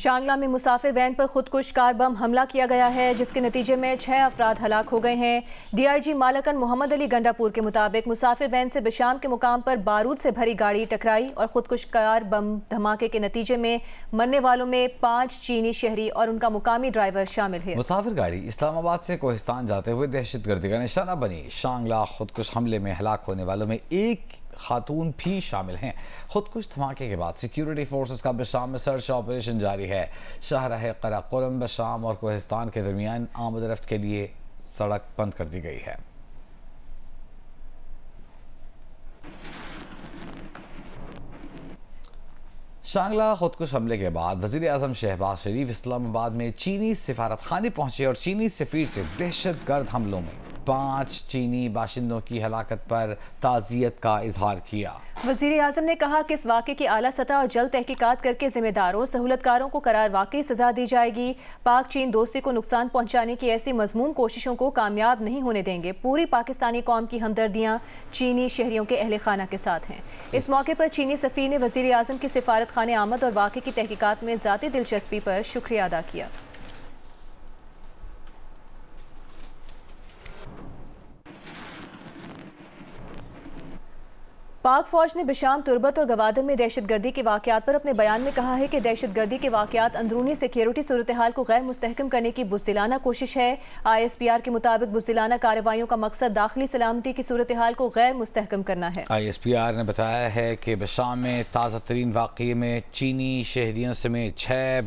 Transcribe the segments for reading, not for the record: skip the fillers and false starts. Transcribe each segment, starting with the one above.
शांगला में मुसाफिर वैन पर खुदकुश car bomb हमला किया गया है, जिसके नतीजे में 6 अफराद हलाक हो गए हैं। डीआईजी मालकन मोहम्मद अली गंडापुर के मुताबिक मुसाफिर वैन से बिशाम के मुकाम पर बारूद से भरी गाड़ी टकराई और खुदकुश कार बम धमाके के नतीजे में मरने वालों में 5 चीनी शहरी और उनका मुकामी ड्राइवर शामिल है। मुसाफिर गाड़ी इस्लामाबाद से कोहिस्तान जाते हुए दहशतगर्दी का निशाना बनी। शांगला खुदकुश हमले में हलाक होने वालों में एक खातून भी शामिल हैं। खुदकुश धमाके के बाद सिक्योरिटी फोर्सेस का बिशाम में सर्च ऑपरेशन जारी है। शाहराह कराकोरम बिशाम और कोहिस्तान के दरमियान आमद-ओ-रफ्त के लिए सड़क बंद कर दी गई है। शांगला खुदकुश हमले के बाद वज़ीर आज़म शहबाज शरीफ इस्लामाबाद में चीनी सिफारत खाने पहुंचे और चीनी सफीर से दहशतगर्द हमलों में 5 चीनी बाशिंदों की हलाकत पर ताज़ियत का इजहार किया। वज़ीर आज़म ने कहा कि इस वाक़े की आला सतह और जल्द तहकीकात करके जिम्मेदारों सहूलतकारों को करार वाकई सजा दी जाएगी। पाक चीन दोस्ती को नुकसान पहुँचाने की ऐसी मजमूम कोशिशों को कामयाब नहीं होने देंगे। पूरी पाकिस्तानी कौम की हमदर्दियाँ चीनी शहरियों के अहले खाना के साथ हैं। इस मौके पर चीनी सफ़ीर ने वज़ीर आज़म की सिफारत खाने आमद और वाक़े की तहकीकात में ज़ाती दिलचस्पी पर शुक्रिया अदा किया। पाक फौज ने बिशाम, तुर्बत और गवादर में दहशतगर्दी के वाक़यात पर अपने बयान में कहा है कि दहशतगर्दी के वाक़यात अंदरूनी सिक्योरिटी सूरत हाल को गैर मुस्तहकम करने की बुज़दिलाना कोशिश है। ISPR के मुताबिक बुज़दिलाना कार्रवाइयों का मकसद दाखिली सलामती की सूरत हाल को गैर मुस्तहकम करना है। ISPR ने बताया है कि बिशाम में ताज़ा तरीन वाक़ये में चीनी शहरियों समेत 6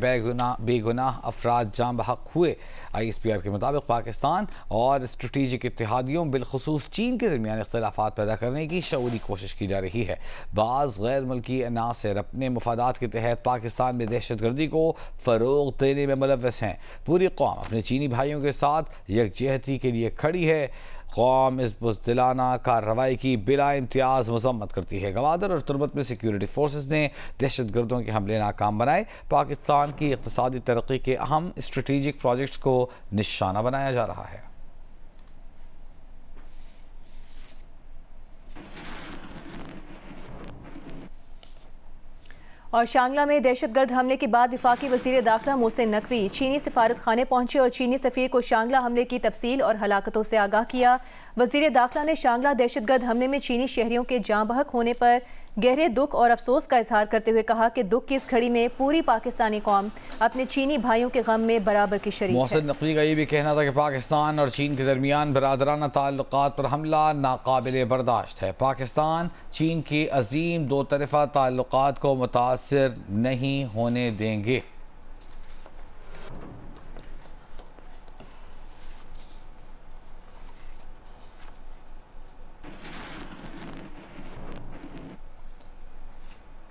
बेगुनाह अफराद जाँ बहक हुए। ISPR के मुताबिक पाकिस्तान और स्ट्रेटेजिक इत्तेहादियों बिलखुसूस चीन के दरमियान इख्तिलाफात पैदा करने की शऊरी कोशिश की जा रही है। बाज़ गैर मुल्की अनासर अपने मुफादात के तहत पाकिस्तान में दहशतगर्दी को फ़रोग़ देने में मुलव्वस हैं। पूरी कौम अपने चीनी भाइयों के साथ यकजहती के लिए खड़ी है। कौम इस बुज़दिलाना कार्रवाई की बिला इम्तियाज़ मज़म्मत करती है। गवादर और तुर्बत में सिक्योरिटी फोर्सेस ने दहशतगर्दों के हमले नाकाम बनाए। पाकिस्तान की इक़्तिसादी तरक्की के अहम स्ट्रेटेजिक प्रोजेक्ट्स को निशाना बनाया जा रहा है। और शांगला में दहशतगर्द हमले के बाद वफाकी वज़ीर दाखिला मोहसिन नकवी चीनी सिफारत खाने पहुंचे और चीनी सफ़ीर को शांगला हमले की तफसील और हलाकतों से आगाह किया। वज़ीर दाखिला ने शांगला दहशतगर्द हमले में चीनी शहरियों के जाँ बहक होने पर गहरे दुख और अफसोस का इजहार करते हुए कहा कि दुख की इस घड़ी में पूरी पाकिस्तानी कौम अपने चीनी भाइयों के गम में बराबर की शरीक है। मोहसिन नकवी का ये भी कहना था कि पाकिस्तान और चीन के दरमियान बरादराना ताल्लुकात पर हमला नाकाबिले बर्दाश्त है। पाकिस्तान चीन के अजीम दो तरफ़ा ताल्लुकात को मुतासिर नहीं होने देंगे।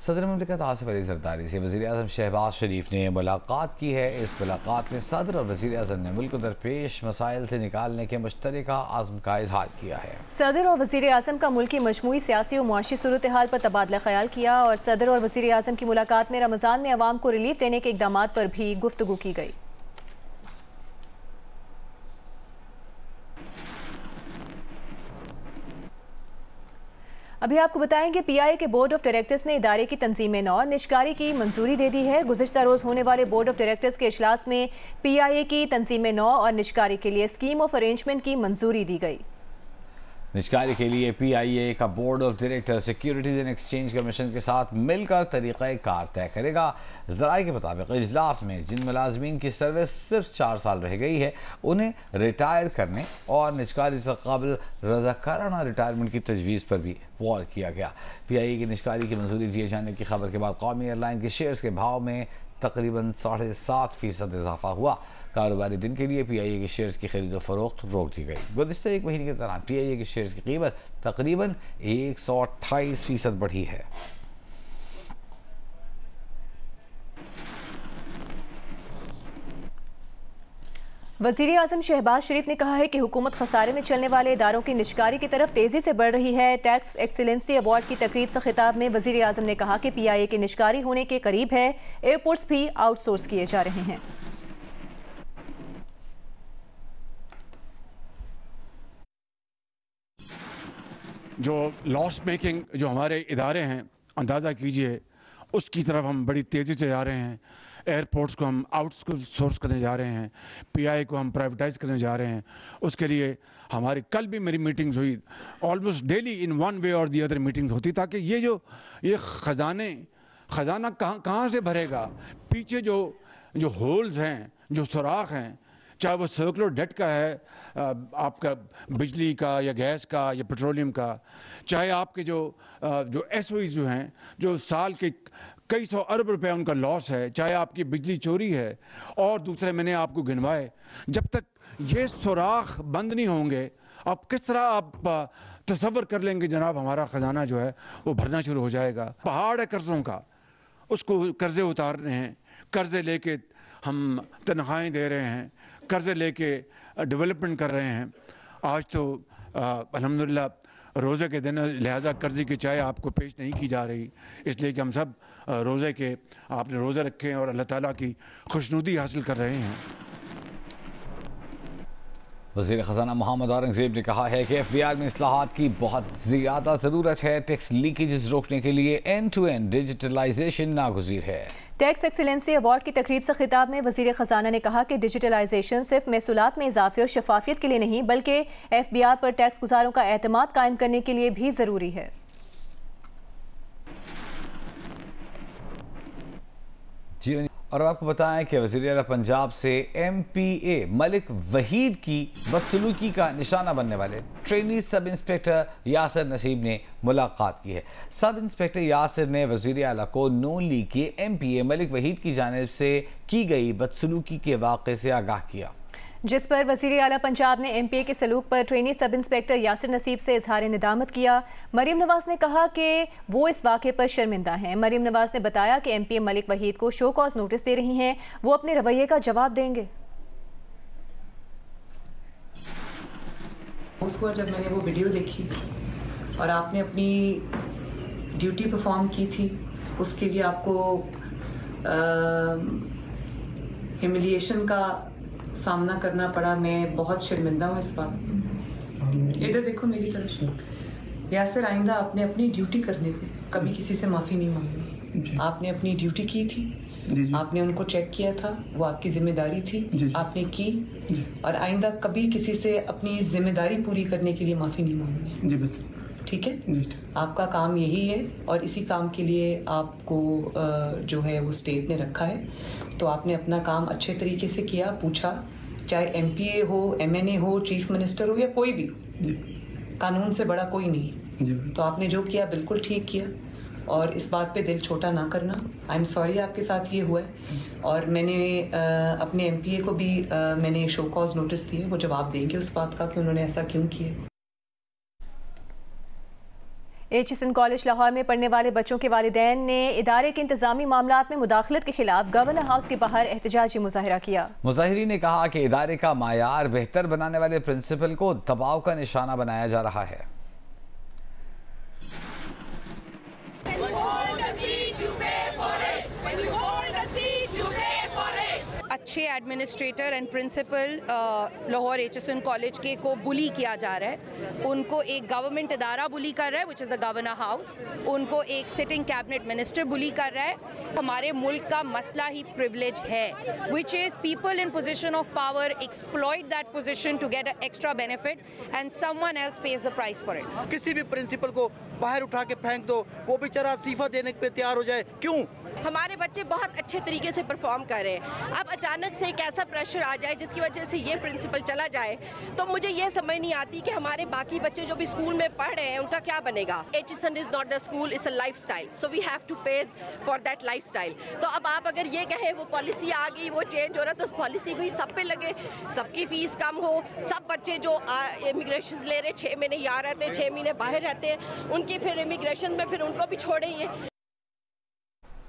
सदर मुमलिकत आसिफ अली ज़रदारी से वज़ीर आज़म शहबाज शरीफ ने मुलाकात की है। इस मुलाकात में सदर और वज़ीर आज़म ने मुल्क को दरपेश मसाइल से निकालने के मुश्तरका आज़म का इजहार किया है। सदर और वज़ीर आज़म का मुल्क की मजमूई सियासी और मुआशी सूरत हाल पर तबादला ख्याल किया और सदर और वज़ीर आज़म की मुलाकात में रमज़ान में अवाम को रिलीफ देने के इक़दाम पर भी गुफ्तगू की गई। अभी आपको बताएंगे PIA के बोर्ड ऑफ डायरेक्टर्स ने इदारे की तंजीम नौ निशकारी की मंजूरी दे दी है। गुज़िश्ता रोज़ होने वाले बोर्ड ऑफ डायरेक्टर्स के इजलास में PIA की तंजीम नौ और निशकारी के लिए स्कीम ऑफ अरेंजमेंट की मंजूरी दी गई। निशकारी के लिए PIA का board of director securities and exchange commission के साथ मिलकर तरीक़ा कार तय करेगा। ज़राए के मुताबिक इजलास में जिन मुलाजमीन की सर्विस सिर्फ 4 साल रह गई है उन्हें रिटायर करने और निशकारी से काबिल रज़ाकाराना रिटायरमेंट की तजवीज़ पर भी गौर किया गया। PIA की निशकारी की मंजूरी दिए जाने की खबर के बाद कौमी एयरलाइन के शेयर्स के भाव में तकरीबन 7.5% इजाफा हुआ। कारोबारी दिन के लिए PIA के शेयर्स की खरीद और फरोख्त रोक दी गई। गुज़िश्ता एक महीने के दौरान PIA के शेयर्स की कीमत तकरीबन 128% बढ़ी है। वज़ीर आज़म शहबाज शरीफ ने कहा है कि हुकूमत खसारे में चलने वाले इदारों की निशकारी की तरफ तेज़ी से बढ़ रही है। टैक्स एक्सीलेंसी अवार्ड की तकरीब से खिताब में वज़ीर आज़म ने कहा कि PIA की निशकारी होने के करीब है। एयरपोर्ट्स भी आउटसोर्स किए जा रहे हैं। जो लॉस मेकिंग जो हमारे इदारे हैं अंदाज़ा कीजिए उसकी तरफ हम बड़ी तेज़ी से जा रहे हैं। एयरपोर्ट्स को हम आउटसोर्स करने जा रहे हैं, पीआई को हम प्राइवेटाइज करने जा रहे हैं। उसके लिए हमारी कल भी मेरी मीटिंग्स हुई, almost daily in one way और दी अदर मीटिंग्स होती, ताकि ये ख़जाना कहाँ से भरेगा। पीछे जो होल्स हैं, जो सुराख हैं, चाहे वो सर्कुलर डेट का है, आपका बिजली का या गैस का या पेट्रोलियम का, चाहे आपके जो एसओईज जो हैं, जो साल के कई सौ अरब रुपए उनका लॉस है, चाहे आपकी बिजली चोरी है, और दूसरे मैंने आपको गिनवाए। जब तक ये सुराख बंद नहीं होंगे, आप किस तरह आप तसव्वुर कर लेंगे जनाब हमारा ख़जाना जो है वो भरना शुरू हो जाएगा। पहाड़ है कर्ज़ों का, उसको कर्ज़े उतारने हैं, कर्ज़े लेके हम तनख्वाहें दे रहे हैं, कर्ज़े लेके डेवलपमेंट कर रहे हैं। आज तो अल्हम्दुलिल्लाह रोज़े के दिन लिहाजा कर्ज़े की चाय आपको पेश नहीं की जा रही, इसलिए कि हम सब रोज़े के आपने रोज़े रखे हैं और अल्लाह ताला की खुशनुदी हासिल कर रहे हैं। वज़ीर ख़ज़ाना मोहम्मद औरंगज़ेब ने कहा है कि एफबीआई में इस्लाहात की बहुत ज़्यादा ज़रूरत है। टैक्स लीकेजेस रोकने के लिए एंड टू एंड डिजिटलाइजेशन नागुज़ीर है। टैक्स एक्सीलेंसी अवार्ड की तकरीब से खिताब में वज़ीर ख़ज़ाना ने कहा कि डिजिटलाइजेशन सिर्फ महसूलात में इजाफे और शफाफियत के लिए नहीं, बल्कि एफबीआई पर टैक्स गुजारों का एतमाद कायम करने के लिए भी ज़रूरी है। जी, और आपको बताएं कि वज़ीर आला पंजाब से MPA मलिक वहीद की बदसलूकी का निशाना बनने वाले ट्रेनी सब इंस्पेक्टर यासिर नसीब ने मुलाकात की है। सब इंस्पेक्टर यासिर ने वज़ीर आला को नून लीग के MPA मलिक वहीद की जानिब से की गई बदसलूकी के वाक़े से आगाह किया, जिस पर वज़ीर आला पंजाब ने MPA के सलूक पर ट्रेनी सब इंस्पेक्टर यासिर नसीब से इजहार निदामत किया। मरीम नवाज ने कहा कि वो इस वाक़े पर शर्मिंदा हैं। मरीम नवाज ने बताया कि MPA मलिक वहीद को शो कॉज नोटिस दे रही हैं, वो अपने रवैये का जवाब देंगे। उसको जब मैंने वो वीडियो देखी और आपने अपनी ड्यूटी परफॉर्म की थी, उसके लिए आपको ह्यूमिलिएशन का सामना करना पड़ा। मैं बहुत शर्मिंदा हूँ इस बात। इधर देखो मेरी तरफ से। यासिर, आइंदा आपने अपनी ड्यूटी करने पे कभी किसी से माफ़ी नहीं मांगी। आपने अपनी ड्यूटी की थी, आपने उनको चेक किया था, वो आपकी जिम्मेदारी थी, आपने की, और आइंदा कभी किसी से अपनी जिम्मेदारी पूरी करने के लिए माफ़ी नहीं मांगनी। ठीक है, आपका काम यही है और इसी काम के लिए आपको जो है वो स्टेट ने रखा है। तो आपने अपना काम अच्छे तरीके से किया, पूछा, चाहे MPA हो, MNA हो, चीफ मिनिस्टर हो या कोई भी हो, कानून से बड़ा कोई नहीं। तो आपने जो किया बिल्कुल ठीक किया और इस बात पे दिल छोटा ना करना। आई एम सॉरी आपके साथ ये हुआ है, और मैंने अपने MPA को भी मैंने शो कॉज नोटिस दिए, वो जवाब देंगे उस बात का कि उन्होंने ऐसा क्यों किया। HSN कॉलेज लाहौर में पढ़ने वाले बच्चों के वालिदैन ने इदारे के इंतजामी मामलात में मुदाखलत के खिलाफ गवर्नर हाउस के बाहर एहतजाजी मुजाहिरा किया। मुजाहिरीन ने कहा कि इदारे का मायार बेहतर बनाने वाले प्रिंसिपल को दबाव का निशाना बनाया जा रहा है। अच्छे administrator and principal Lahore HSN college के को बुली किया जा रहा है। उनको एक गवर्नमेंट इदारा बुली कर रहा है, which is the governor house. उनको एक सिटिंग कैबिनेट मिनिस्टर बुली कर रहा है। हमारे मुल्क का मसला ही प्रिविलेज है, which is people in position of power exploit that position to get extra benefit and someone else pays the price for it. किसी भी प्रिंसिपल को बाहर उठा के फेंक दो, वो बेचारा इस्तीफा देने पे तैयार हो जाए, क्यों? हमारे बच्चे बहुत अच्छे तरीके से परफॉर्म कर रहे हैं। अब अचानक से एक ऐसा प्रेशर आ जाए जिसकी वजह से ये प्रिंसिपल चला जाए, तो मुझे ये समझ नहीं आती कि हमारे बाकी बच्चे जो भी स्कूल में पढ़ रहे हैं उनका क्या बनेगा। HSN is not the school, it's a lifestyle, so we have to pay for that lifestyle. तो अब आप अगर ये कहें वो पॉलिसी आ गई, वो चेंज हो रहा, तो उस पॉलिसी भी सब पे लगे, सबकी फीस कम हो, सब बच्चे जो इमिग्रेशन ले रहे 6 महीने यहाँ रहते हैं, 6 महीने बाहर रहते हैं, उनकी फिर इमिग्रेशन में फिर उनको भी छोड़े। ये